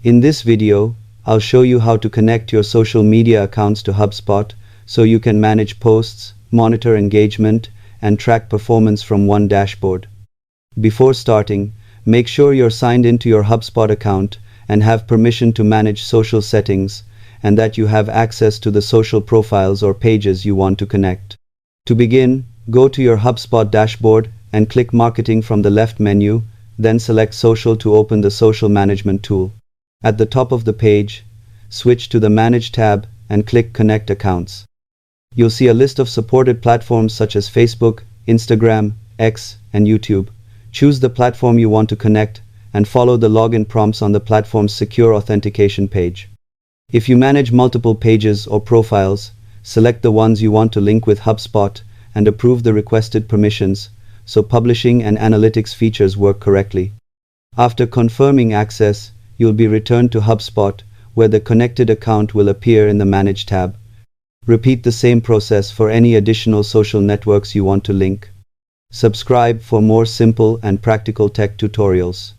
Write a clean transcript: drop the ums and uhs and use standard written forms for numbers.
In this video, I'll show you how to connect your social media accounts to HubSpot so you can manage posts, monitor engagement, and track performance from one dashboard. Before starting, make sure you're signed into your HubSpot account and have permission to manage social settings, and that you have access to the social profiles or pages you want to connect. To begin, go to your HubSpot dashboard and click Marketing from the left menu, then select Social to open the Social Management tool. At the top of the page, switch to the Manage tab and click Connect Accounts. You'll see a list of supported platforms such as Facebook, Instagram, X, and YouTube. Choose the platform you want to connect and follow the login prompts on the platform's secure authentication page. If you manage multiple pages or profiles, select the ones you want to link with HubSpot and approve the requested permissions so publishing and analytics features work correctly. After confirming access, you'll be returned to HubSpot, where the connected account will appear in the Manage tab. Repeat the same process for any additional social networks you want to link. Subscribe for more simple and practical tech tutorials.